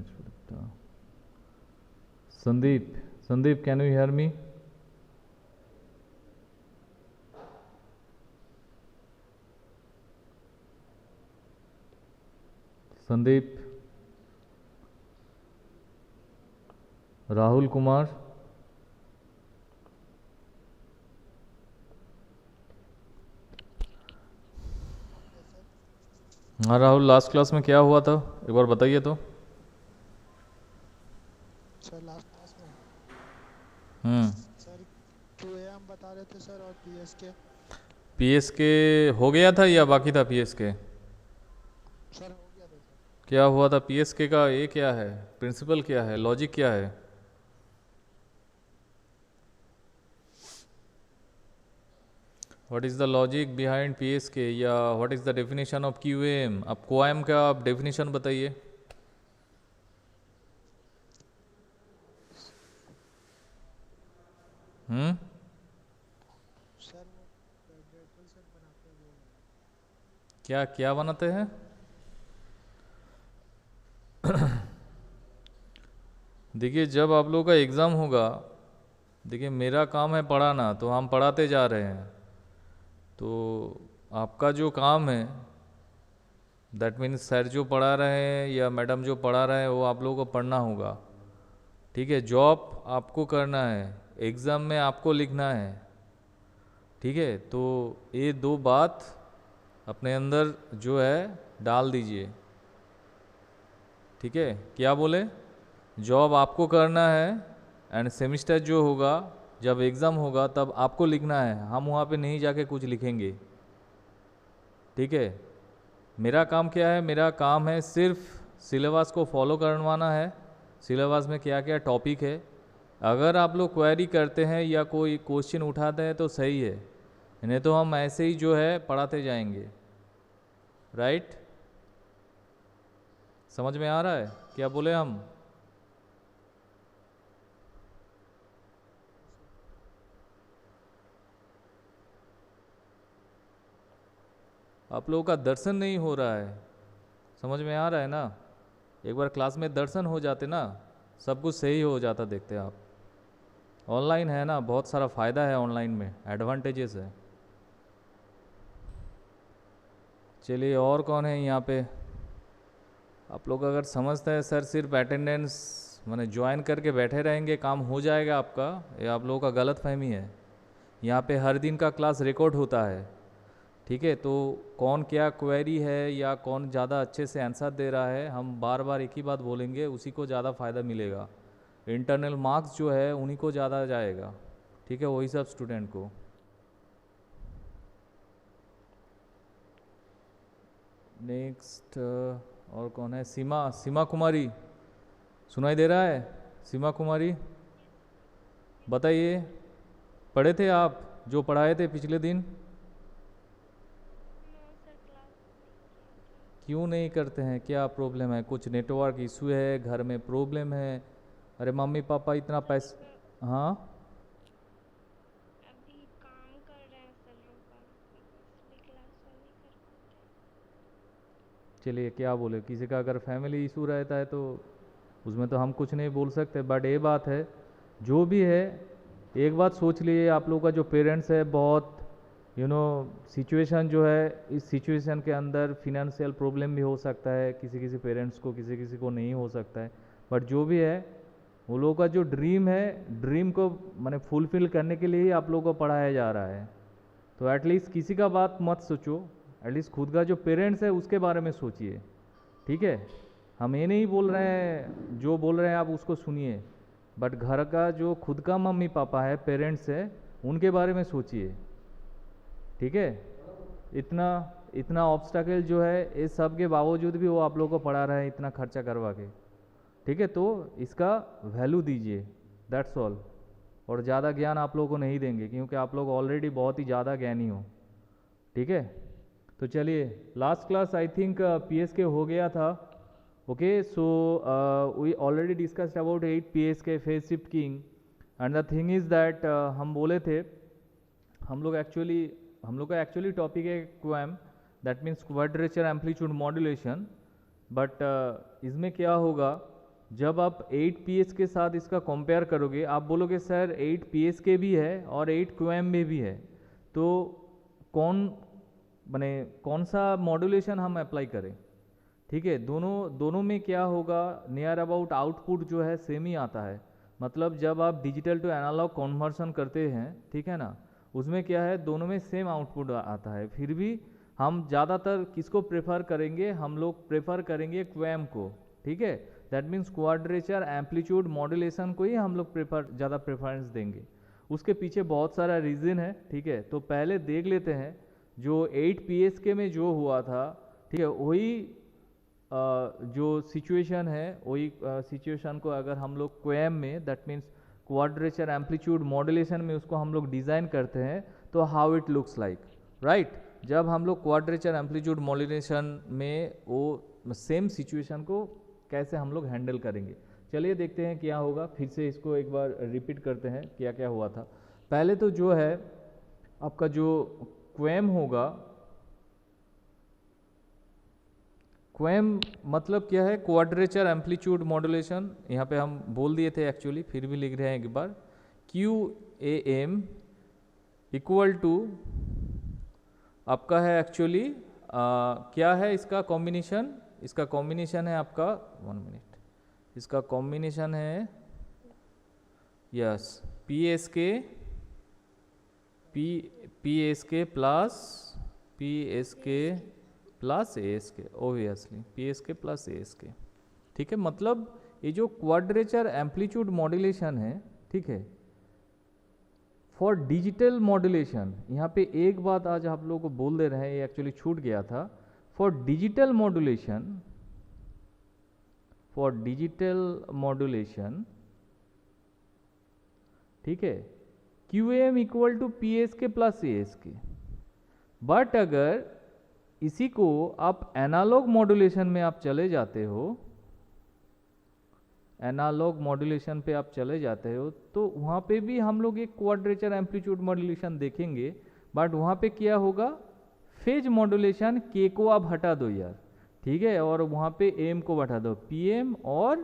much for that. Sandeep, can you hear me? Sandeep, Rahul Kumar, हाँ Rahul, last class में क्या हुआ था एक बार बताइए तो। सर लास्ट क्लास में हम्म। सर क्यूए हम बता रहे थे सर, और पीएसके। पीएसके हो गया था या बाकी था पीएसके? सर हो गया था सर। क्या हुआ था पीएसके का? ये क्या है, प्रिंसिपल क्या है, लॉजिक क्या है? What is the logic behind PSK, या what is the definition of QM? आप क्यूएम का आप डेफिनेशन बताइए। हम्म। सर वो ग्रेजुअल सेट बनाते हैं वो वाला। क्या क्या बनाते हैं? देखिए जब आप लोगों का एग्ज़ाम होगा, देखिए मेरा काम है पढ़ाना, तो हम पढ़ाते जा रहे हैं। तो आपका जो काम है, दैट मीन्स सर जो पढ़ा रहे हैं या मैडम जो पढ़ा रहे हैं वो आप लोगों को पढ़ना होगा। ठीक है, जॉब आपको करना है, एग्ज़ाम में आपको लिखना है। ठीक है, तो ये दो बात अपने अंदर जो है डाल दीजिए। ठीक है, क्या बोले? जॉब आपको करना है एंड सेमिस्टर जो होगा, जब एग्ज़ाम होगा तब आपको लिखना है, हम वहाँ पे नहीं जाके कुछ लिखेंगे। ठीक है, मेरा काम क्या है? मेरा काम है सिर्फ सिलेबस को फॉलो करवाना है। सिलेबस में क्या क्या टॉपिक है, अगर आप लोग क्वेरी करते हैं या कोई क्वेश्चन उठाते हैं तो सही है, नहीं तो हम ऐसे ही जो है पढ़ाते जाएंगे। राइट? समझ में आ रहा है क्या बोले हम? आप लोगों का दर्शन नहीं हो रहा है, समझ में आ रहा है ना? एक बार क्लास में दर्शन हो जाते ना, सब कुछ सही हो जाता। देखते आप ऑनलाइन है ना, बहुत सारा फ़ायदा है ऑनलाइन में, एडवांटेजेस है। चलिए, और कौन है यहाँ पे? आप लोग अगर समझते हैं सर सिर्फ अटेंडेंस माने ज्वाइन करके बैठे रहेंगे काम हो जाएगा आपका, ये आप लोगों का गलत फहमी है। यहाँ पे हर दिन का क्लास रिकॉर्ड होता है। ठीक है, तो कौन क्या क्वेरी है या कौन ज़्यादा अच्छे से आंसर दे रहा है, हम बार बार एक ही बात बोलेंगे, उसी को ज़्यादा फ़ायदा मिलेगा। इंटरनल मार्क्स जो है उन्हीं को ज़्यादा जाएगा। ठीक है, वही सब स्टूडेंट को। नेक्स्ट और कौन है? सीमा, सीमा कुमारी, सुनाई दे रहा है? सीमा कुमारी बताइए, पढ़े थे आप जो पढ़ाए थे पिछले दिन? क्यों नहीं करते हैं? क्या प्रॉब्लम है? कुछ नेटवर्क इशू है, घर में प्रॉब्लम है? अरे मम्मी पापा इतना पैसा। हाँ, चलिए क्या बोले, किसी का अगर फैमिली इशू रहता है तो उसमें तो हम कुछ नहीं बोल सकते। बट ये बात है, जो भी है, एक बात सोच लिए, आप लोगों का जो पेरेंट्स है बहुत सिचुएशन जो है, इस सिचुएशन के अंदर फिनेंशियल प्रॉब्लम भी हो सकता है किसी किसी पेरेंट्स को, किसी किसी को नहीं हो सकता है। बट जो भी है, वो लोगों का जो ड्रीम है, ड्रीम को मैंने फुलफिल करने के लिए ही आप लोगों को पढ़ाया जा रहा है। तो एटलीस्ट किसी का बात मत सोचो, एटलीस्ट खुद का जो पेरेंट्स है उसके बारे में सोचिए। ठीक है, हम ये नहीं बोल रहे हैं, जो बोल रहे हैं आप उसको सुनिए, बट घर का जो खुद का मम्मी पापा है, पेरेंट्स है, उनके बारे में सोचिए। ठीक है, इतना इतना ऑब्स्टैकल जो है, इस सब के बावजूद भी वो आप लोगों को पढ़ा रहे हैं इतना खर्चा करवा के। ठीक है, तो इसका वैल्यू दीजिए, दैट्स ऑल। और ज़्यादा ज्ञान आप लोगों को नहीं देंगे क्योंकि आप लोग ऑलरेडी बहुत ही ज़्यादा ज्ञानी हो। ठीक है, तो चलिए, last class I think PSK हो गया था। Okay, so we already discussed about 8 PSK phase shift keying. And the thing is that हम बोले थे, हम लोग का एक्चुअली टॉपिक है QAM, that means quadrature amplitude modulation. But इसमें क्या होगा, जब आप 8 पीएस के साथ इसका कंपेयर करोगे, आप बोलोगे सर 8 पीएस के भी है और 8 क्यूएम में भी है, तो कौन माने कौन सा मॉड्यूलेशन हम अप्लाई करें? ठीक है, दोनों में क्या होगा, नियर अबाउट आउटपुट जो है सेम ही आता है। मतलब जब आप डिजिटल टू एनालॉग कन्वर्सन करते हैं, ठीक है ना, उसमें क्या है, दोनों में सेम आउटपुट आता है। फिर भी हम ज़्यादातर किसको प्रेफर करेंगे, हम लोग प्रेफर करेंगे क्वैम को। ठीक है, that means quadrature amplitude modulation को ही हम लोग ज़्यादा प्रेफरेंस देंगे। उसके पीछे बहुत सारा रीज़न है। ठीक है, तो पहले देख लेते हैं जो 8 पीएसके में जो हुआ था, ठीक है, वही जो सिचुएशन है, वही सिचुएशन को अगर हम लोग क्वैम में, that means quadrature amplitude modulation में उसको हम लोग डिज़ाइन करते हैं, तो how it looks like, right. जब हम लोग क्वाड्रेचर एम्पलीट्यूड मॉड्यूलेशन में वो सेम सिचुएशन को कैसे हम लोग हैंडल करेंगे, चलिए देखते हैं क्या होगा। फिर से इसको एक बार रिपीट करते हैं क्या क्या हुआ था। पहले तो जो है आपका जो क्वैम होगा, क्वैम मतलब क्या है, क्वाड्रेचर एम्पलीट्यूड मॉड्यूलेशन, यहाँ पे हम बोल दिए थे एक्चुअली, फिर भी लिख रहे हैं एक बार, QAM इक्वल टू आपका है एक्चुअली क्या है इसका कॉम्बिनेशन, इसका कॉम्बिनेशन है आपका 1 मिनट, इसका कॉम्बिनेशन है yes PSK plus ASK, obviously PSK plus ASK। ठीक है, मतलब ये जो क्वाड्रेचर एम्पलीट्यूड मॉड्यूलेशन है, ठीक है, फॉर डिजिटल मॉड्यूलेशन, यहाँ पे एक बात आज आप लोगों को बोल दे रहे हैं, ये एक्चुअली छूट गया था। फॉर डिजिटल मॉड्यूलेशन, ठीक है, QAM equal to PSK plus ASK। But अगर इसी को आप एनालॉग मॉड्यूलेशन में आप चले जाते हो, एनालॉग मॉड्यूलेशन पे आप चले जाते हो, तो वहाँ पे भी हम लोग एक क्वाड्रेचर एम्पलीट्यूड मॉड्यूलेशन देखेंगे। बट वहाँ पे क्या होगा, फेज मॉड्यूलेशन के को आप हटा दो यार, ठीक है, और वहाँ पे एम को बैठा दो, PM और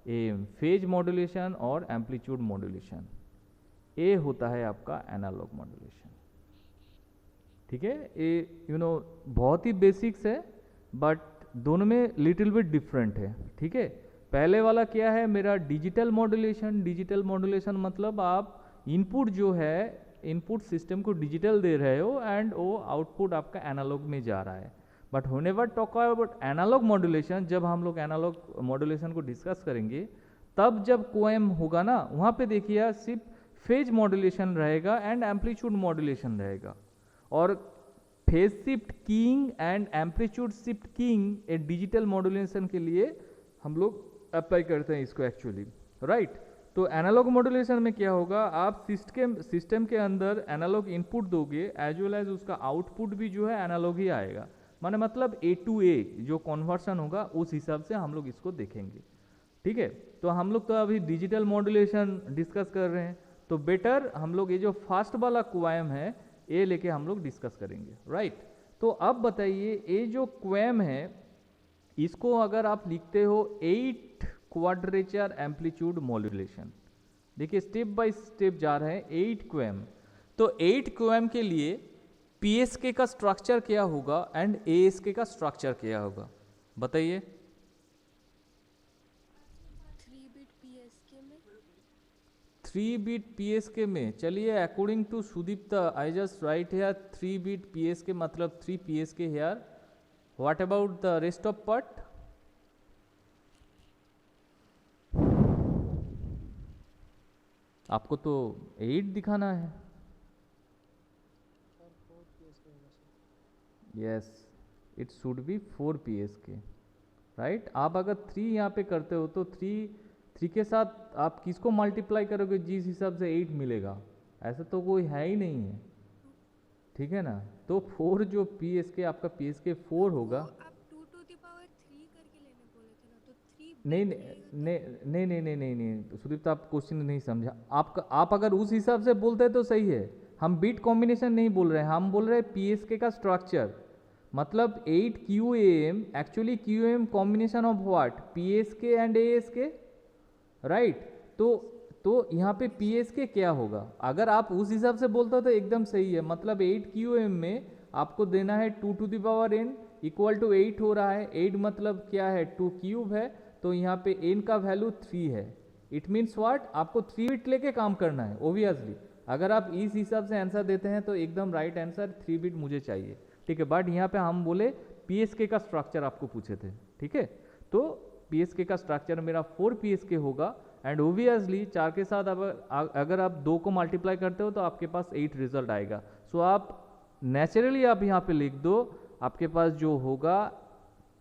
AM, फेज मॉड्यूलेशन और एम्पलीट्यूड मॉड्यूलेशन, ये होता है आपका एनालॉग मॉड्यूलेशन। ठीक है, ये बहुत ही बेसिक्स है, बट दोनों में लिटिल बिट डिफरेंट है। ठीक है, पहले वाला क्या है मेरा डिजिटल मॉड्यूलेशन। डिजिटल मॉड्यूलेशन मतलब आप इनपुट जो है, इनपुट सिस्टम को डिजिटल दे रहे हो एंड वो आउटपुट आपका एनालॉग में जा रहा है। But whenever talk about analogue modulation, जब हम लोग एनालॉग मॉड्यूलेशन को डिस्कस करेंगे, तब जब क्वैम होगा ना, वहाँ पे देखिए सिर्फ फेज मॉड्यूलेशन रहेगा एंड एम्पलीट्यूड मॉड्यूलेशन रहेगा। और phase shift keying and amplitude shift keying A digital modulation के लिए हम लोग अप्लाई करते हैं इसको एक्चुअली, राइट। तो एनालॉग मॉड्यूलेशन में क्या होगा, आप सिस्टम के अंदर एनालॉग इनपुट दोगे एज वेल एज उसका आउटपुट भी जो है एनालॉग ही आएगा। माने मतलब A to A जो कन्वर्सन होगा उस हिसाब से हम लोग इसको देखेंगे। ठीक है, तो हम लोग तो अभी डिजिटल मॉड्यूलेशन डिस्कस कर रहे हैं, तो बेटर हम लोग ये जो फास्ट वाला क्वैम है ये लेके हम लोग डिस्कस करेंगे, राइट। तो अब बताइए ये जो क्वैम है, इसको अगर आप लिखते हो 8 क्वाड्रेचर एम्पलीट्यूड मॉड्यूलेशन, देखिए स्टेप बाय स्टेप जा रहे हैं 8 क्वैम। तो 8 क्वैम के लिए PSK का स्ट्रक्चर क्या होगा एंड ASK का स्ट्रक्चर क्या होगा, बताइए। 3 बिट PSK में, चलिए according to Sudipta I just write here 3 bit PSK मतलब 3 PSK here. What about the rest of part? आपको तो 8 दिखाना है। Yes, it should be 4 PSK, right. आप अगर 3 यहाँ पे करते हो तो 3 के साथ आप किसको मल्टीप्लाई करोगे, जिस हिसाब से 8 मिलेगा, ऐसा तो कोई है ही नहीं है, ठीक है ना। तो 4 जो PSK आपका PSK 4 होगा। आप 2 to the power 3 करके लेने बोले थे ना, तो 3 नहीं नहीं सुदीप्ता, आप क्वेश्चन नहीं समझा। आप अगर उस हिसाब से बोलते हैं तो सही है, हम बीट कॉम्बिनेशन नहीं बोल रहे हैं, हम बोल रहे हैं PSK का स्ट्रक्चर। मतलब 8 QAM actually QAM combination of what, PSK and ASK, right. तो यहाँ पे पी एस के क्या होगा, अगर आप उस हिसाब से बोलते हो तो एकदम सही है। मतलब 8 क्यू एम में आपको देना है 2 to the power n equal to 8 हो रहा है। 8 मतलब क्या है, 2 क्यूब है, तो यहाँ पे n का वैल्यू 3 है। इट मीन्स व्हाट, आपको 3 बिट लेके काम करना है ओबियसली। अगर आप इस हिसाब से आंसर देते हैं तो एकदम राइट आंसर 3 बिट मुझे चाहिए, ठीक है। बट यहाँ पे हम बोले पी एस के का स्ट्रक्चर आपको पूछे थे, ठीक है। तो पी एस के का स्ट्रक्चर मेरा 4 पी एस के होगा, एंड ओबियसली 4 के साथ अगर आप 2 को मल्टीप्लाई करते हो तो आपके पास 8 रिजल्ट आएगा। सो आप नेचुरली आप यहाँ पे लिख दो, आपके पास जो होगा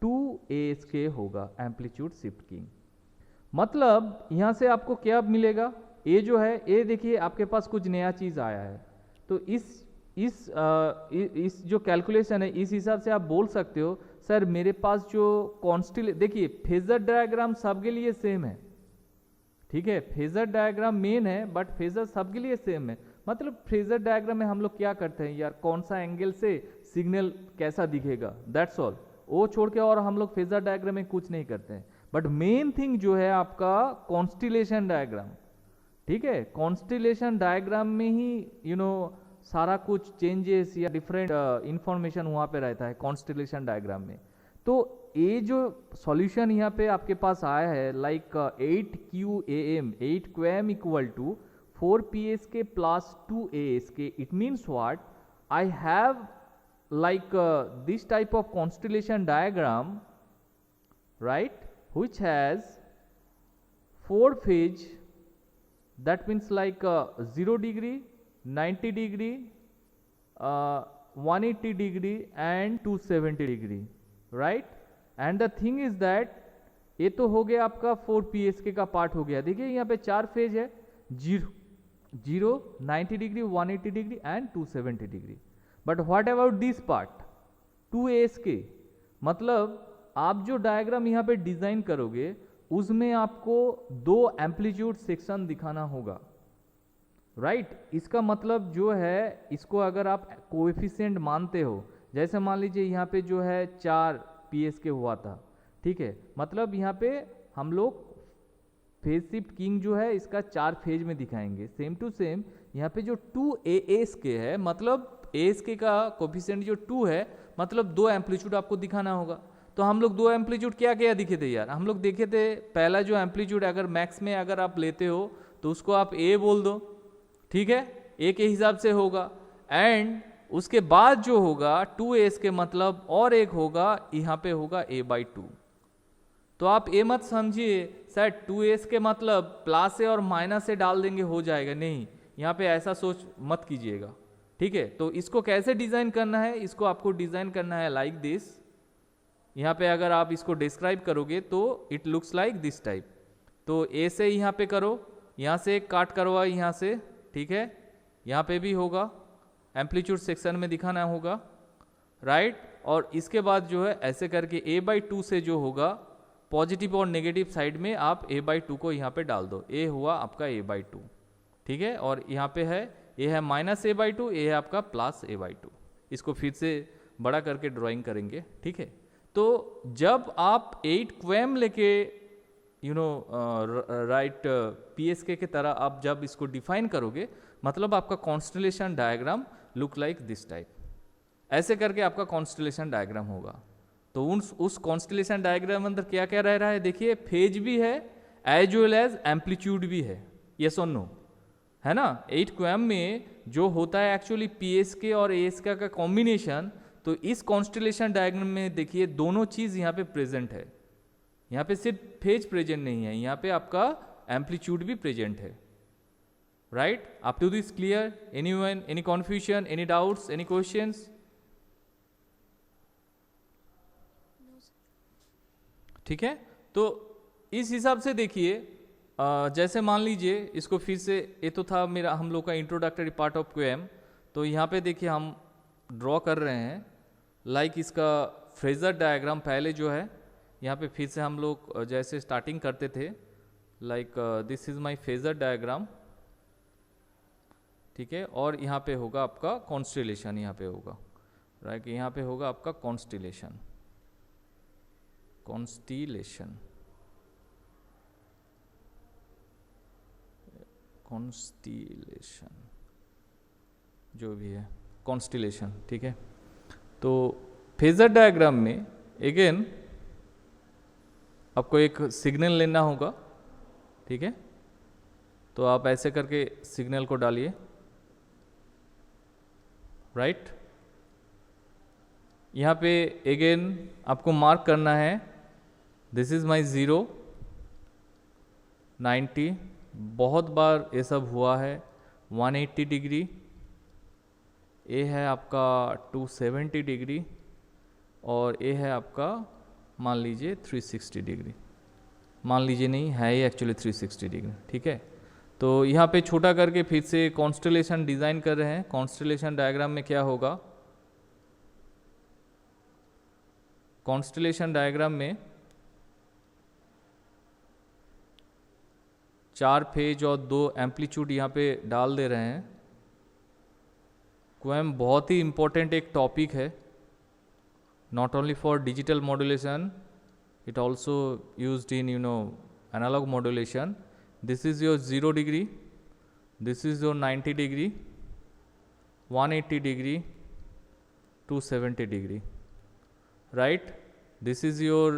2ASK होगा, एम्पलीट्यूड शिफ्ट कीइंग। मतलब यहाँ से आपको क्या मिलेगा, ए जो है, ए देखिए आपके पास कुछ नया चीज आया है। तो इस जो कैलकुलेशन है, इस हिसाब से आप बोल सकते हो सर मेरे पास जो देखिए फेजर डायग्राम सबके लिए सेम है, ठीक है। फेजर डायग्राम मेन है बट फेजर सबके लिए सेम है। मतलब फेजर डायग्राम में हम लोग क्या करते हैं यार, कौन सा एंगल से सिग्नल कैसा दिखेगा, दैट्स ऑल। वो छोड़ के और हम लोग फेजर डायग्राम में कुछ नहीं करते हैं। बट मेन थिंग जो है आपका कॉन्स्टिलेशन डायग्राम, ठीक है। कॉन्स्टिलेशन डायग्राम में ही सारा कुछ चेंजेस या डिफरेंट इंफॉर्मेशन वहां पे रहता है कॉन्स्टिलेशन डायग्राम में। तो ये जो सॉल्यूशन यहाँ पे आपके पास आया है like 8 QAM equal to 4 PSK plus 2 ASK, it means what, I have like this type of constellation diagram, right, which has 4 phase, that means like 0 degree, 90 degree, 180 degree and 270 degree, right। and the thing is that ये तो हो गया आपका 4 PSK का part हो गया। देखिए यहाँ पे 4 फेज है, 0, 90 degree, 180 degree and 270 degree. But what about this part 2ASK, मतलब आप जो डायग्राम यहाँ पे डिजाइन करोगे उसमें आपको 2 एम्पलीट्यूड सेक्शन दिखाना होगा, राइट। इसका मतलब जो है, इसको अगर आप कोएफिशिएंट मानते हो, जैसे मान लीजिए यहाँ पे जो है 4 PSK हुआ था, ठीक है। मतलब यहाँ पे हम लोग फेज शिफ्ट किंग जो है इसका 4 फेज में दिखाएंगे। सेम टू सेम यहाँ पे जो 2ASK है, मतलब ASK का कोफिशिएंट जो 2 है, मतलब 2 एम्पलीट्यूड आपको दिखाना होगा। तो हम लोग 2 एम्पलीट्यूड क्या क्या दिखे थे यार, हम लोग देखे थे पहला जो एम्पलीट्यूड अगर मैक्स में अगर आप लेते हो तो उसको आप A बोल दो, ठीक है, A के हिसाब से होगा। एंड उसके बाद जो होगा 2ASK मतलब और एक होगा, यहाँ पे होगा A/2। तो आप ये मत समझिए सर 2ASK मतलब प्लस से और माइनस से डाल देंगे हो जाएगा, नहीं, यहाँ पे ऐसा सोच मत कीजिएगा, ठीक है। तो इसको कैसे डिजाइन करना है, इसको आपको डिजाइन करना है लाइक दिस। यहाँ पे अगर आप इसको डिस्क्राइब करोगे तो it looks like this type. तो ए से यहाँ पे करो, यहाँ से एक काट करवा यहाँ से, ठीक है, यहाँ पे भी होगा, एम्पलीट्यूड सेक्शन में दिखाना होगा, राइट। और इसके बाद जो है ऐसे करके A/2 से जो होगा पॉजिटिव और नेगेटिव साइड में आप A/2 को यहाँ पे डाल दो, ए हुआ आपका A/2, ठीक है। और यहाँ पे है ये है -A/2, ये है आपका +A/2। इसको फिर से बड़ा करके ड्राइंग करेंगे, ठीक है। तो जब आप 8 QAM लेके राइट PSK के तरह आप जब इसको डिफाइन करोगे, मतलब आपका constellation diagram look like this type, ऐसे करके आपका कॉन्स्टलेशन डायग्राम होगा। तो उस कॉन्स्टलेशन डायग्राम अंदर क्या क्या रह रहा है, देखिए फेज भी है एज वेल एज एम्पलीट्यूड भी है, यस और नो, है ना। 8 QAM में जो होता है एक्चुअली PSK और ASK का कॉम्बिनेशन, तो इस कॉन्स्टलेशन डायग्राम में देखिए दोनों चीज यहाँ पे प्रेजेंट है। यहाँ पे सिर्फ फेज प्रेजेंट नहीं है, यहाँ पे आपका एम्पलीट्यूड भी प्रेजेंट है, right. Up to this clear, anyone, any confusion, any doubts, any questions? ठीक है। तो इस हिसाब से देखिए, जैसे मान लीजिए इसको फिर से, ये तो था मेरा हम लोग का इंट्रोडक्टरी पार्ट ऑफ QAM। तो यहाँ पे देखिए हम ड्रॉ कर रहे हैं लाइक इसका फ्रेजर डायग्राम पहले जो है, यहाँ पे फिर से हम लोग जैसे स्टार्टिंग करते थे, like this is my phasor diagram, ठीक है। और यहाँ पे होगा आपका कॉन्स्टेलेशन, यहाँ पे होगा, राइट, यहाँ पे होगा आपका कॉन्स्टेलेशन, कॉन्स्टिलेशन, जो भी है कॉन्स्टिलेशन, ठीक है। तो फेजर डायग्राम में अगेन आपको एक सिग्नल लेना होगा, ठीक है। तो आप ऐसे करके सिग्नल को डालिए, राइट। यहाँ पे अगेन आपको मार्क करना है, दिस इज माई 0, 90, बहुत बार ये सब हुआ है, 180 डिग्री, ये है आपका 270 डिग्री, और ये है आपका मान लीजिए 360 डिग्री, मान लीजिए नहीं है ये एक्चुअली 360 डिग्री, ठीक है। तो यहाँ पे छोटा करके फिर से कॉन्स्टलेशन डिज़ाइन कर रहे हैं। कॉन्स्टलेशन डायग्राम में क्या होगा, कॉन्स्टलेशन डायग्राम में 4 फेज और 2 एम्पलीट्यूड यहाँ पे डाल दे रहे हैं। क्वेम बहुत ही इम्पोर्टेंट एक टॉपिक है, not only for digital modulation, it also used in analog modulation. This is your 0 degree, this is your 90 degree, 180 degree, 270 degree, right. This is your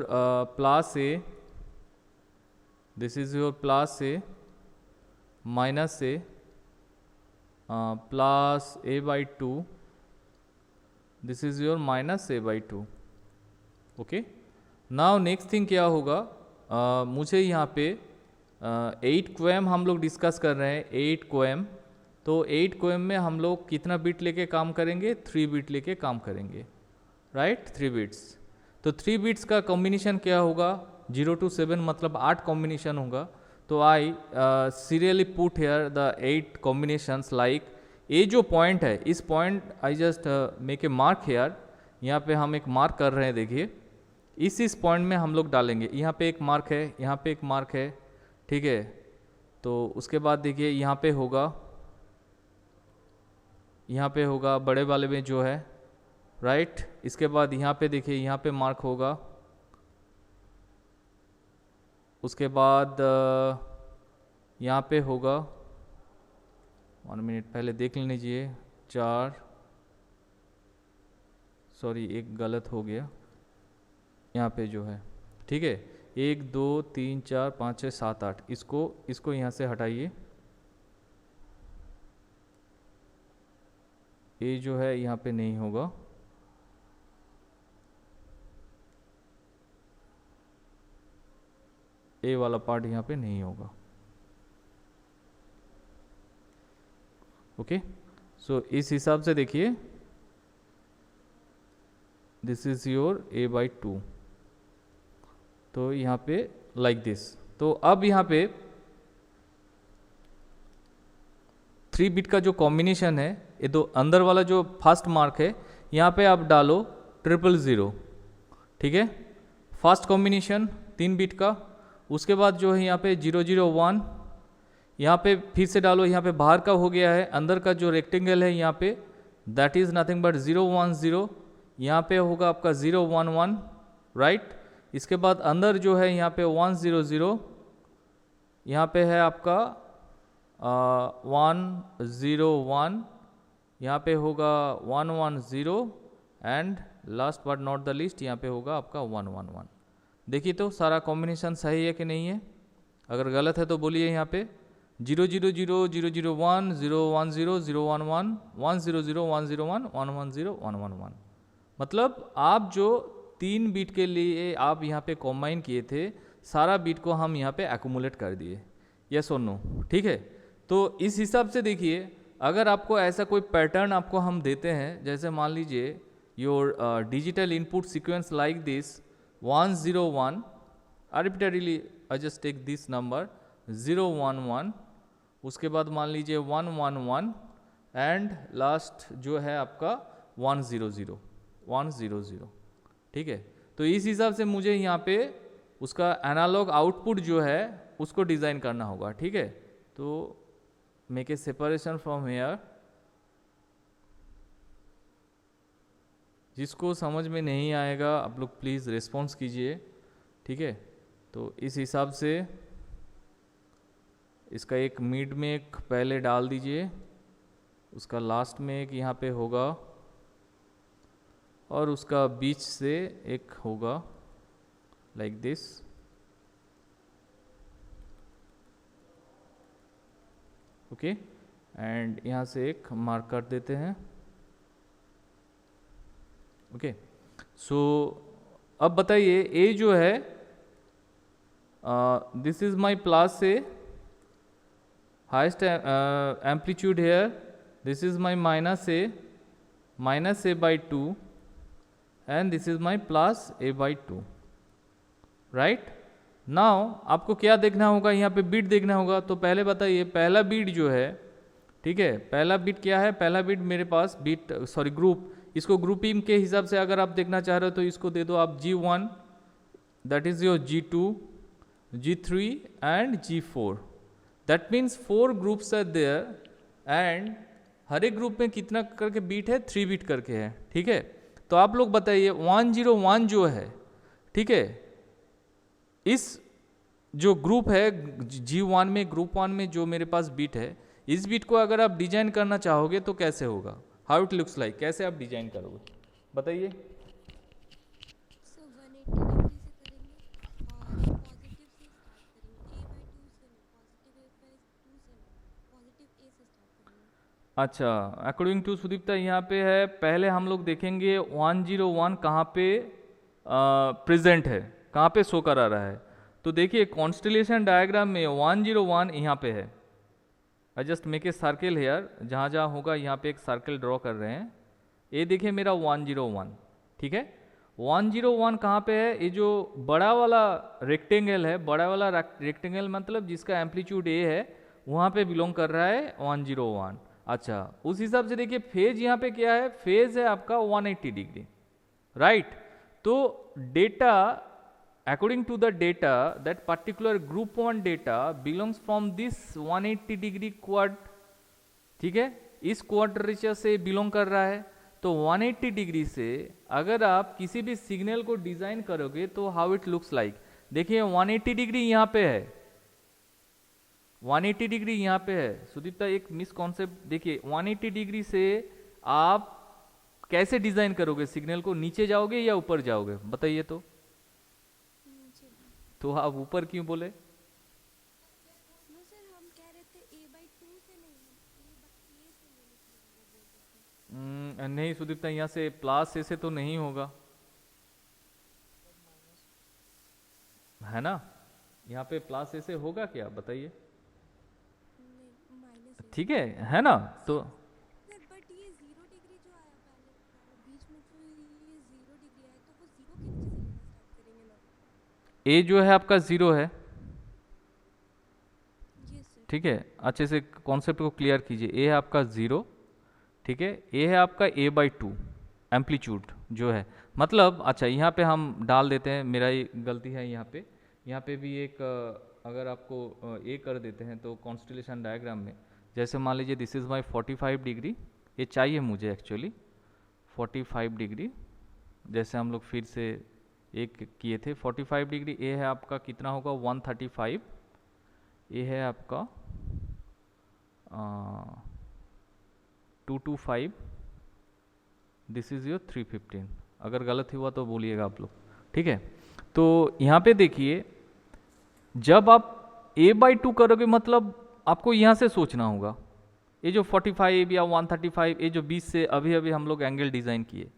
plus A, this is your plus A, minus A, plus A by 2, this is your minus A by 2, okay. now next thing क्या होगा, मुझे यहाँ पे 8 क्वेम हम लोग discuss कर रहे हैं, 8 क्वेम। तो 8 क्वेम में हम लोग कितना बिट लेके काम करेंगे, 3 बिट लेके काम करेंगे, राइट, 3 बिट्स। तो 3 बिट्स का कॉम्बिनेशन क्या होगा, 0 to 7 मतलब 8 कॉम्बिनेशन होगा। तो I serially put here the 8 combinations, like ये जो पॉइंट है, इस point I just make a mark here, यहाँ पे हम एक मार्क कर रहे हैं, देखिए इस पॉइंट में हम लोग डालेंगे। यहाँ पे एक मार्क है, यहाँ पे एक मार्क है, ठीक है। तो उसके बाद देखिए यहाँ पे होगा, यहाँ पे होगा बड़े वाले में जो है, राइट। इसके बाद यहाँ पे देखिए यहाँ पे मार्क होगा, उसके बाद यहाँ पे होगा, 1 मिनट पहले देख लीजिए, 4, सॉरी एक गलत हो गया, यहाँ पे जो है, ठीक है, 1 2 3 4 5 6 7 8, इसको यहाँ से हटाइए। ये जो है यहाँ पे नहीं होगा, ए वाला पार्ट यहाँ पे नहीं होगा, ओके। सो इस हिसाब से देखिए, this is your A by 2, तो यहाँ पे लाइक दिस। तो अब यहाँ पे 3 बिट का जो कॉम्बिनेशन है, ये तो अंदर वाला जो फर्स्ट मार्क है, यहाँ पे आप डालो 000, ठीक है, फर्स्ट कॉम्बिनेशन 3 बिट का। उसके बाद जो है यहाँ पे 001, यहाँ पे फिर से डालो, यहाँ पे बाहर का हो गया है, अंदर का जो रेक्टेंगल है यहाँ पे, दैट इज नथिंग बट 010, यहाँ पे होगा आपका 011, राइट। इसके बाद अंदर जो है यहाँ पे 100, यहाँ पे है आपका 101, यहाँ पे होगा 110, and last but not the list यहाँ पे होगा आपका 111। देखिए तो सारा कॉम्बिनेशन सही है कि नहीं है, अगर गलत है तो बोलिए यहाँ पे 000, 001, 010, 011, 100, 101, 110, 111। मतलब आप जो 3 बिट के लिए आप यहाँ पे कॉम्बाइन किए थे, सारा बिट को हम यहाँ पे एक्यूमुलेट कर दिए, यस और नो, ठीक है। तो इस हिसाब से देखिए, अगर आपको ऐसा कोई पैटर्न आपको हम देते हैं, जैसे मान लीजिए your digital input sequence like this 101, arbitrarily I just take this number 011, उसके बाद मान लीजिए 111, एंड लास्ट जो है आपका 100, ठीक है। तो इस हिसाब से मुझे यहाँ पे उसका एनालॉग आउटपुट जो है उसको डिज़ाइन करना होगा, ठीक है। तो make a separation from here, जिसको समझ में नहीं आएगा आप लोग प्लीज़ रिस्पॉन्स कीजिए, ठीक है। तो इस हिसाब से इसका एक मिड में एक पहले डाल दीजिए, उसका लास्ट में एक यहाँ पे होगा और उसका बीच से एक होगा लाइक दिस। ओके, एंड यहाँ से एक मार्क कर देते हैं। ओके, सो अब बताइए ए जो है, this is my plus A, highest amplitude here, this is my minus A by 2 and this is my plus A by 2, right. Now आपको क्या देखना होगा, यहाँ पे बीट देखना होगा। तो पहले बताइए पहला बीट जो है, ठीक है, पहला बीट क्या है, पहला बीट मेरे पास बीट सॉरी ग्रुप, इसको ग्रुपिंग के हिसाब से अगर आप देखना चाह रहे हो तो इसको दे दो आप G1, that is your G2, G3 and G4। That means 4 groups are there and हर एक ग्रुप में कितना करके बीट है, 3 बीट करके है, ठीक है। तो आप लोग बताइए 101 जो है, ठीक है, इस जो ग्रुप है G1 में, ग्रुप 1 में जो मेरे पास बीट है, इस बीट को अगर आप डिजाइन करना चाहोगे तो कैसे होगा, हाउ इट लुक्स लाइक, कैसे आप डिजाइन करोगे बताइए। अच्छा, अकॉर्डिंग टू सुदीप्ता यहाँ पे है, पहले हम लोग देखेंगे 101 कहाँ पे प्रेजेंट है, कहाँ पे शो करा रहा है। तो देखिए कॉन्स्टेलेशन डायग्राम में 101 यहाँ पे है। I just make a circle here, जहाँ जहाँ होगा यहाँ पे एक सर्कल ड्रॉ कर रहे हैं। ये देखिए मेरा 101, ठीक है। 101 कहाँ पे है, ये जो बड़ा वाला रेक्टेंगल है, बड़ा वाला रेक्टेंगल मतलब जिसका एम्पलीट्यूड ए है, वहाँ पे बिलोंग कर रहा है 101। अच्छा, उस हिसाब से देखिए फेज यहाँ पे क्या है, फेज है आपका 180 डिग्री, राइट। तो data according to the data that particular group 1 data belongs from this 180 degree quad, ठीक है, इस क्वाड्रेचर से बिलोंग कर रहा है। तो 180 डिग्री से अगर आप किसी भी सिग्नल को डिजाइन करोगे तो हाउ इट लुक्स लाइक, देखिए 180 डिग्री यहाँ पे है, 180 डिग्री यहाँ पे है। सुदीप्ता एक मिस कॉन्सेप्ट देखिए, 180 डिग्री से आप कैसे डिजाइन करोगे सिग्नल को, नीचे जाओगे या ऊपर जाओगे बताइए। तो आप ऊपर क्यों बोले? नो सर, हम कह रहे थे A/2 से नहीं, हम A से लेने के लिए बोल रहे थे। नहीं सुदीप्ता, यहाँ से प्लस ए से तो नहीं होगा, है ना, यहाँ पे प्लस ए से होगा क्या बताइए, ठीक है ना। तो सर बट ये 0 डिग्री जो आया पहले बीच में, जो ये 0 डिग्री आया तो वो 0 के नीचे से लेना स्टार्ट करेंगे ना। ए जो है आपका 0 है, जी सर, ठीक है, अच्छे से कॉन्सेप्ट को क्लियर कीजिए। ए है आपका 0, ठीक है, ए है आपका A/2 एम्पलीट्यूड जो है, मतलब अच्छा यहाँ पे हम डाल देते हैं, मेरा ही गलती है, यहाँ पे भी एक अगर आपको ए कर देते हैं तो कॉन्स्टेलेशन डायग्राम में, जैसे मान लीजिए दिस इज़ माई 45 डिग्री, ये चाहिए मुझे एक्चुअली 45 डिग्री, जैसे हम लोग फिर से एक किए थे 45 डिग्री। ए है आपका कितना होगा 135, ए है आपका 225, दिस इज़ योर 315। अगर गलत हुआ तो बोलिएगा आप लोग, ठीक है। तो यहाँ पे देखिए जब आप A/2 करोगे मतलब आपको यहाँ से सोचना होगा, ये जो 45 या 135, ये जो 20 से अभी अभी हम लोग एंगल डिज़ाइन किए,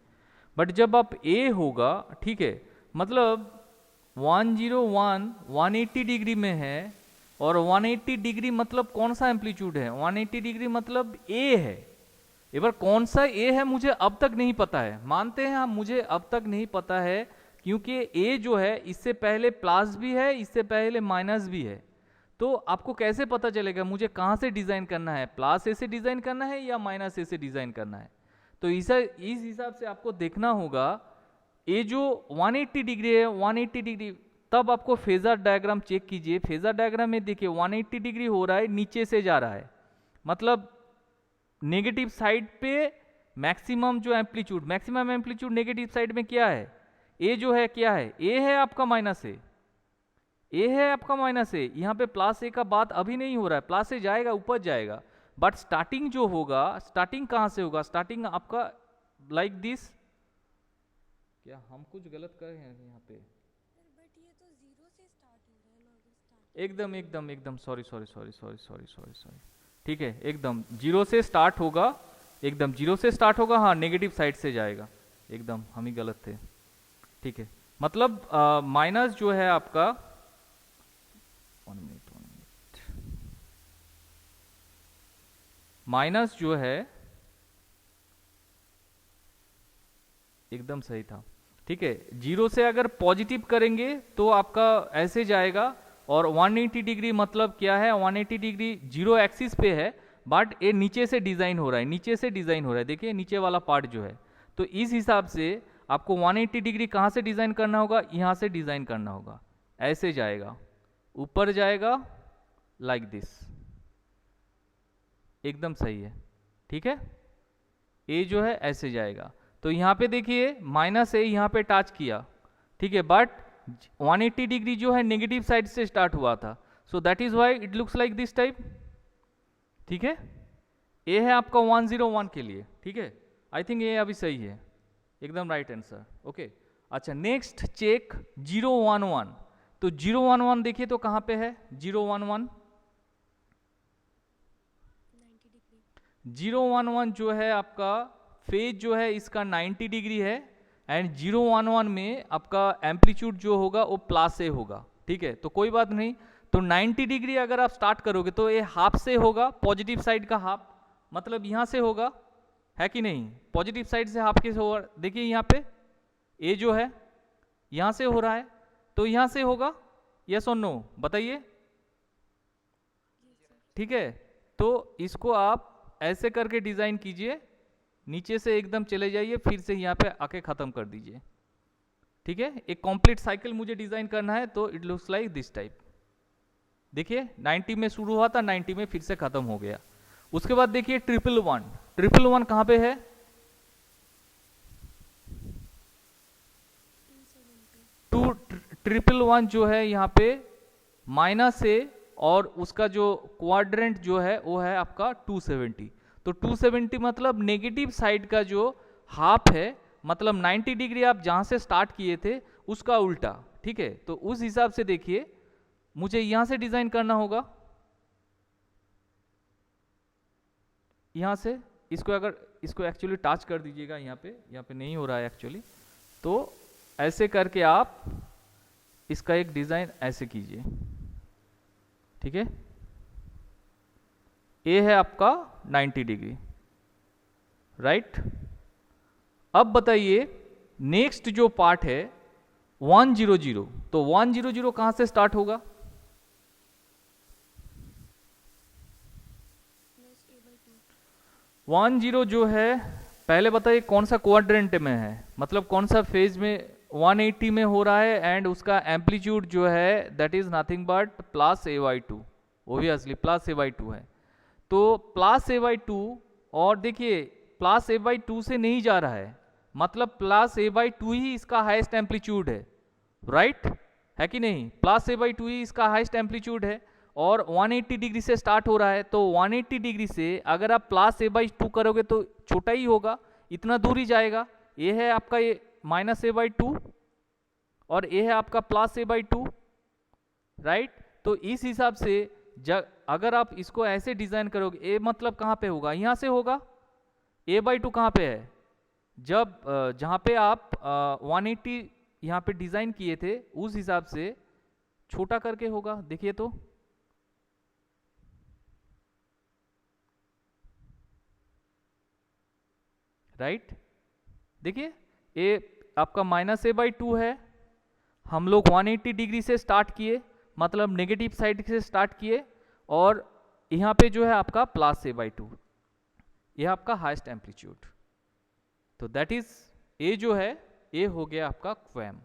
बट जब आप ए होगा, ठीक है, मतलब 101 180 डिग्री में है, और 180 डिग्री मतलब कौन सा एम्पलीट्यूड है, 180 डिग्री मतलब ए है। एक बार कौन सा ए है मुझे अब तक नहीं पता है, मानते हैं हम, मुझे अब तक नहीं पता है, क्योंकि ए जो है इससे पहले प्लस भी है, इससे पहले माइनस भी है। तो आपको कैसे पता चलेगा मुझे कहाँ से डिजाइन करना है, प्लस ए से डिजाइन करना है या माइनस ए से डिजाइन करना है। तो इस हिसाब से आपको देखना होगा, ये जो 180 डिग्री है, 180 डिग्री, तब आपको फेजर डायग्राम चेक कीजिए। फेजर डायग्राम में देखिए 180 डिग्री हो रहा है, नीचे से जा रहा है, मतलब नेगेटिव साइड पे मैक्सिमम जो amplitude, maximum amplitude negative side में क्या है, ए जो है क्या है, ए है आपका माइनस ए, ए है आपका माइनस ए, यहाँ पे प्लस ए का बात अभी नहीं हो रहा है, प्लस ए जाएगा ऊपर जाएगा, बट स्टार्टिंग जो होगा, स्टार्टिंग कहाँ से होगा, स्टार्टिंग आपका लाइक दिस। क्या हम कुछ गलत कर रहे हैं यहाँ पे? सर बट ये तो जीरो से स्टार्ट हो रहा है ना, अगर स्टार्ट एकदम एकदम एकदम sorry sorry sorry sorry sorry sorry sorry, ठीक है, एकदम जीरो से स्टार्ट होगा, एकदम जीरो से स्टार्ट होगा, हाँ नेगेटिव साइड से जाएगा, एकदम हम ही गलत थे, ठीक है। मतलब माइनस जो है आपका, 1 मिनट, माइनस जो है एकदम सही था, ठीक है। जीरो से अगर पॉजिटिव करेंगे तो आपका ऐसे जाएगा, और 180 डिग्री मतलब क्या है, 180 डिग्री जीरो एक्सिस पे है, बट ये नीचे से डिजाइन हो रहा है, नीचे से डिजाइन हो रहा है, देखिए नीचे वाला पार्ट जो है। तो इस हिसाब से आपको 180 डिग्री कहाँ से डिजाइन करना होगा, यहाँ से डिजाइन करना होगा, ऐसे जाएगा, ऊपर जाएगा लाइक दिस, एकदम सही है, ठीक है। ए जो है ऐसे जाएगा, तो यहाँ पे देखिए माइनस ए यहाँ पे टच किया, ठीक है, बट 180 डिग्री जो है नेगेटिव साइड से स्टार्ट हुआ था, so that is why it looks like this type, ठीक है। ए है आपका 101 के लिए, ठीक है, आई थिंक ये अभी सही है, एकदम राइट आंसर, ओके। अच्छा नेक्स्ट चेक 011, तो 011 देखिए तो कहाँ पे है 011, 90 डिग्री। 011 जो है आपका फेज जो है इसका 90 डिग्री है, एंड 011 में आपका एम्पलीट्यूड जो होगा वो प्लस ए होगा, ठीक है। तो कोई बात नहीं, तो 90 डिग्री अगर आप स्टार्ट करोगे तो ये हाफ से होगा, पॉजिटिव साइड का हाफ, मतलब यहाँ से होगा, है कि नहीं, पॉजिटिव साइड से हाफ के से होगा, देखिए यहाँ पे ए जो है यहाँ से हो रहा है, तो यहाँ से होगा, यस और नो बताइए, ठीक है। तो इसको आप ऐसे करके डिजाइन कीजिए, नीचे से एकदम चले जाइए, फिर से यहाँ पे आके खत्म कर दीजिए, ठीक है। एक कंप्लीट साइकिल मुझे डिजाइन करना है, तो it looks like this type, देखिए 90 में शुरू हुआ था, 90 में फिर से खत्म हो गया। उसके बाद देखिए 111, 111 कहाँ पे है, 111 जो है यहाँ पे माइनस ए, और उसका जो क्वाड्रेंट जो है वो है आपका 270, तो 270 मतलब नेगेटिव साइड का जो हाफ है, मतलब 90 डिग्री आप जहां से स्टार्ट किए थे उसका उल्टा, ठीक है। तो उस हिसाब से देखिए मुझे यहां से डिजाइन करना होगा, यहां से इसको, अगर इसको एक्चुअली टच कर दीजिएगा, यहाँ पे नहीं हो रहा है एक्चुअली, तो ऐसे करके आप इसका एक डिजाइन ऐसे कीजिए, ठीक है। ए है आपका 90 डिग्री, राइट। अब बताइए नेक्स्ट जो पार्ट है 100, तो 100 कहां से स्टार्ट होगा, प्लस A/2। 10 जो है पहले बताइए कौन सा क्वाड्रेंट में है, मतलब कौन सा फेज में, 180 में हो रहा है, एंड उसका एम्पलीट्यूड जो है that is nothing but plus A/2, obviously plus A/2 है, तो प्लस A/2, और देखिए प्लस A/2 से नहीं जा रहा है, मतलब प्लस A/2 ही इसका हाईएस्ट एम्पलीट्यूड है, राइट, है कि नहीं, प्लस A/2 ही इसका हाईएस्ट एम्पलीट्यूड है, और 180 डिग्री से स्टार्ट हो रहा है, तो 180 डिग्री से अगर आप प्लस A/2 करोगे तो छोटा ही होगा, इतना दूर ही जाएगा, ये है आपका ये माइनस A/2, और ये है आपका प्लस A/2, राइट। तो इस हिसाब से अगर आप इसको ऐसे डिजाइन करोगे, ए मतलब कहाँ पे होगा, यहाँ से होगा, A/2 कहाँ पे है, जब जहाँ पे आप 180 यहाँ पे डिजाइन किए थे उस हिसाब से छोटा करके होगा, देखिए तो राइट, देखिए ए आपका माइनस A/2 है, हम लोग 180 डिग्री से स्टार्ट किए, मतलब नेगेटिव साइड से स्टार्ट किए, और यहाँ पे जो है आपका प्लस A/2, यह आपका हाईएस्ट एम्पलीट्यूड, तो दैट इज ए जो है, ए हो गया आपका क्वैम,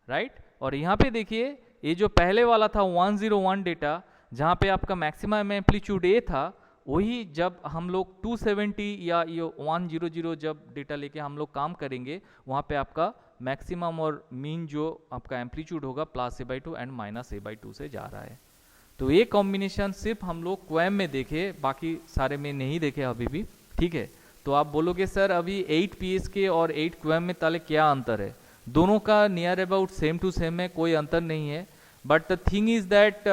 राइट। और यहाँ पे देखिए ये जो पहले वाला था 101 डेटा, जहाँ पे आपका मैक्सिमम एम्पलीट्यूड ए था, वही जब हम लोग 270 या ये 100 जब डेटा लेके हम लोग काम करेंगे, वहाँ पे आपका मैक्सिमम और मीन जो आपका एम्पलीट्यूड होगा +a/2 एंड -a/2 से जा रहा है। तो ये कॉम्बिनेशन सिर्फ हम लोग क्वेम में देखे, बाकी सारे में नहीं देखे अभी भी, ठीक है। तो आप बोलोगे सर अभी 8 PSK और 8 क्वेम में ताले क्या अंतर है? दोनों का near about same to same है, कोई अंतर नहीं है। But the thing is that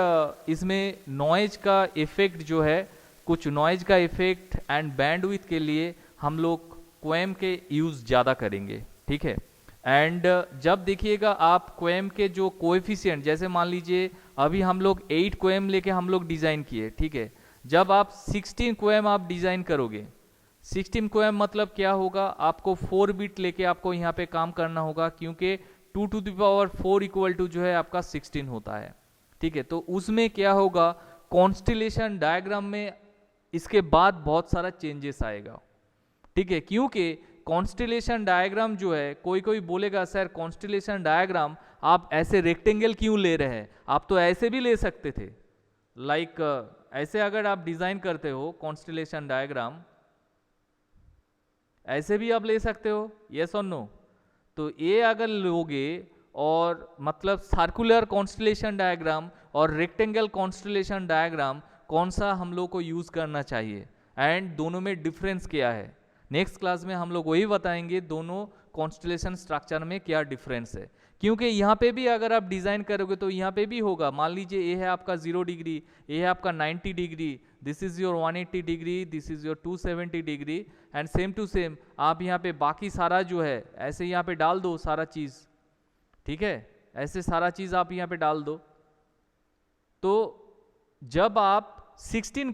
इसमें नॉइज का इफेक्ट जो है, कुछ नॉइज का इफेक्ट एंड बैंडविड्थ के लिए हम लोग क्वेम के यूज़ ज़्यादा करेंगे, ठीक है। एंड जब देखिएगा आप क्वेम के जो कोएफिशिएंट, जैसे मान लीजिए अभी हम लोग 8 क्वेम लेके हम लोग डिज़ाइन किए, ठीक है। जब आप 16 क्वेम आप डिज़ाइन करोगे, 16 क्वेम मतलब क्या होगा, आपको 4 बिट लेके आपको यहाँ पे काम करना होगा, क्योंकि 2⁴ इक्वल टू जो है आपका 16 होता है, ठीक है। तो उसमें क्या होगा, कॉन्स्टिलेशन डायग्राम में इसके बाद बहुत सारा चेंजेस आएगा, ठीक है। क्योंकि कॉन्स्टिलेशन डायग्राम जो है, कोई कोई बोलेगा सर कॉन्स्टिलेशन डायग्राम आप ऐसे रेक्टेंगल क्यों ले रहे हैं, आप तो ऐसे भी ले सकते थे। लाइक ऐसे अगर आप डिजाइन करते हो कॉन्स्टिलेशन डायग्राम, ऐसे भी आप ले सकते हो, यस और नो। तो ये अगर लोगे और मतलब सर्कुलर कॉन्स्टिलेशन डायग्राम और रेक्टेंगल कॉन्स्टिलेशन डायग्राम कौन सा हम लोग को यूज करना चाहिए, एंड दोनों में डिफरेंस क्या है, नेक्स्ट क्लास में हम लोग वही बताएंगे दोनों कॉन्स्टिलेशन स्ट्रक्चर में क्या डिफरेंस है। क्योंकि यहाँ पे भी अगर आप डिजाइन करोगे तो यहाँ पे भी होगा, मान लीजिए ये है आपका 0 डिग्री, ये है आपका 90 degree, this is your 180 degree, this is your 270 degree, and same to same आप यहाँ पे बाकी सारा जो है ऐसे यहाँ पे डाल दो सारा चीज, ठीक है, ऐसे सारा चीज आप यहाँ पे डाल दो। तो जब आप 16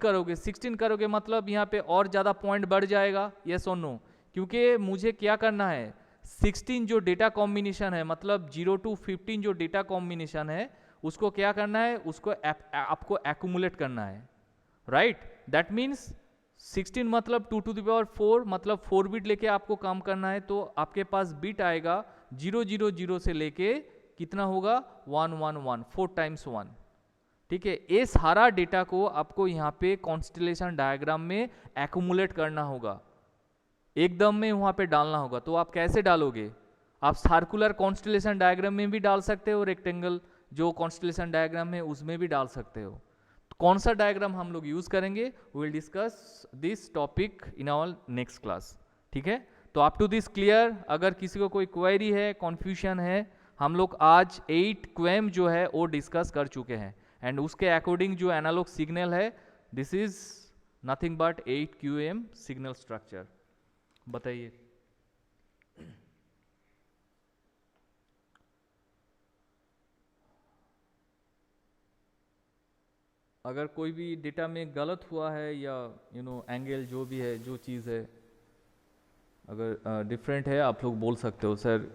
करोगे मतलब यहाँ पे और ज़्यादा पॉइंट बढ़ जाएगा, यस और नो। क्योंकि मुझे क्या करना है, 16 जो डेटा कॉम्बिनेशन है, मतलब 0 to 15 जो डेटा कॉम्बिनेशन है, उसको क्या करना है, उसको आपको एक्यूमुलेट करना है, राइट। दैट मीन्स 16 मतलब 2⁴ मतलब 4 बिट लेके आपको काम करना है। तो आपके पास बिट आएगा 000 से लेके कितना होगा 111, 4 times 1, ठीक है। ये सारा डेटा को आपको यहाँ पे कॉन्स्टिलेशन डायग्राम में एक्यूमुलेट करना होगा, एकदम में वहाँ पे डालना होगा। तो आप कैसे डालोगे, आप सर्कुलर कॉन्स्टिलेशन डायग्राम में भी डाल सकते हो, रेक्टेंगल जो कॉन्स्टिलेशन डायग्राम है उसमें भी डाल सकते हो। तो कौन सा डायग्राम हम लोग यूज करेंगे, we will discuss this topic in our next class, ठीक है। तो अप टू दिस क्लियर, अगर किसी को कोई क्वेरी है, कॉन्फ्यूजन है, हम लोग आज 8 क्वेम जो है वो डिस्कस कर चुके हैं, एंड उसके अकॉर्डिंग जो एनालॉग सिग्नल है, this is nothing but 8 QAM signal structure. बताइए। अगर कोई भी डेटा में गलत हुआ है या एंगल जो भी है, जो चीज़ है अगर डिफरेंट है, आप लोग बोल सकते हो सर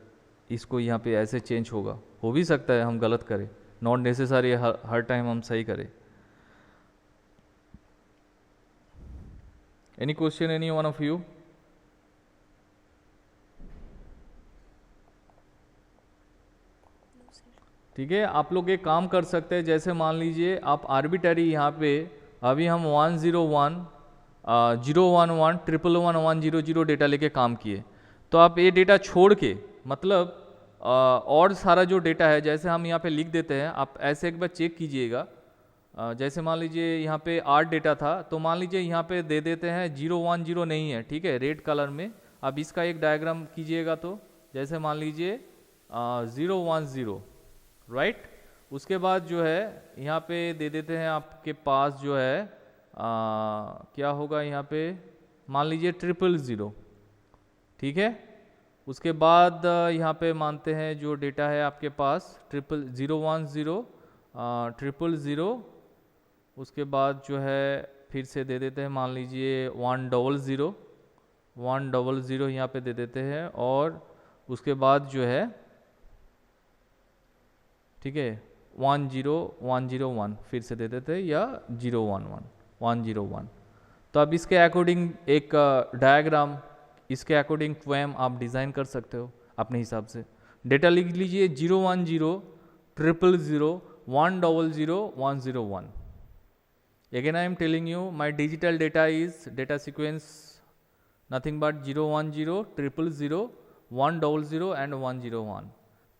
इसको यहाँ पे ऐसे चेंज होगा, हो भी सकता है हम गलत करें, नॉट नेसेसरी हर टाइम हम सही करें। Any question, any one of you? ठीक है, आप लोग एक काम कर सकते हैं, जैसे मान लीजिए आप आर्बिटरी यहाँ पे अभी हम 101 011 111 100 डेटा लेके काम किए, तो आप ये डेटा छोड़ के मतलब और सारा जो डेटा है जैसे हम यहाँ पे लिख देते हैं, आप ऐसे एक बार चेक कीजिएगा। जैसे मान लीजिए यहाँ पे 8 डेटा था, तो मान लीजिए यहाँ पे दे देते हैं 010 नहीं है, ठीक है, रेड कलर में। अब इसका एक डायग्राम कीजिएगा, तो जैसे मान लीजिए 010, राइट। उसके बाद जो है यहाँ पे दे देते हैं आपके पास जो है क्या होगा यहाँ पे, मान लीजिए 000, ठीक है। उसके बाद यहाँ पे मानते हैं जो डेटा है आपके पास 010 000, उसके बाद जो है फिर से दे देते हैं मान लीजिए 100 100 यहाँ पे दे देते हैं, और उसके बाद जो है ठीक है 10101 फिर से दे देते हैं, या 011 101। तो अब इसके अकॉर्डिंग एक डायग्राम, इसके अकॉर्डिंग क्वेम आप डिज़ाइन कर सकते हो अपने हिसाब से। डेटा लिख लीजिए 010 000 100 101। Again I am telling you my digital data is data sequence nothing but 010 000 100 and 101।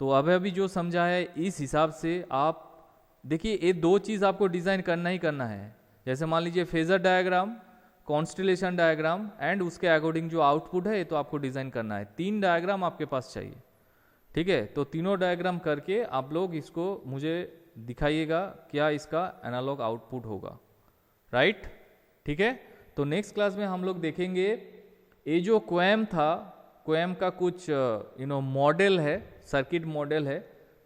तो अभी जो समझा है इस हिसाब से आप देखिए, ये दो चीज़ आपको डिज़ाइन करना ही करना है। जैसे मान लीजिए phasor diagram, constellation diagram and उसके अकॉर्डिंग जो आउटपुट है, ये तो आपको डिज़ाइन करना है। 3 डायग्राम आपके पास चाहिए, ठीक है। तो तीनों डायग्राम करके आप लोग इसको मुझे दिखाइएगा क्या इसका एनालॉग आउटपुट होगा, राइट, ठीक है। तो नेक्स्ट क्लास में हम लोग देखेंगे ये जो क्वैम था, क्वैम का कुछ मॉडल है, सर्किट मॉडल है,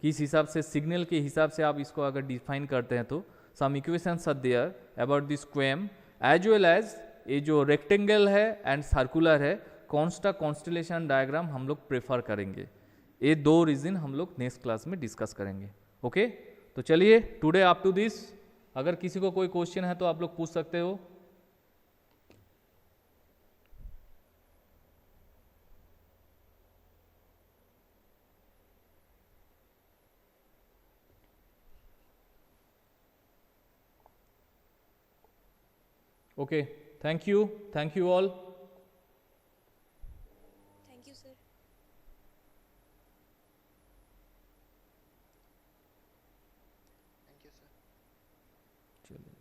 किस हिसाब से सिग्नल के हिसाब से आप इसको अगर डिफाइन करते हैं तो some equations are there about this QAM, as well as ये जो रेक्टेंगल है एंड सर्कुलर है, कौन सा कॉन्स्टेलेशन डायग्राम हम लोग प्रेफर करेंगे। ये 2 रीजन हम लोग नेक्स्ट क्लास में डिस्कस करेंगे, ओके। तो चलिए टुडे अप टू दिस, अगर किसी को कोई क्वेश्चन है तो आप लोग पूछ सकते हो। Okay, thank you all. Thank you sir. Thank you sir. चलिए।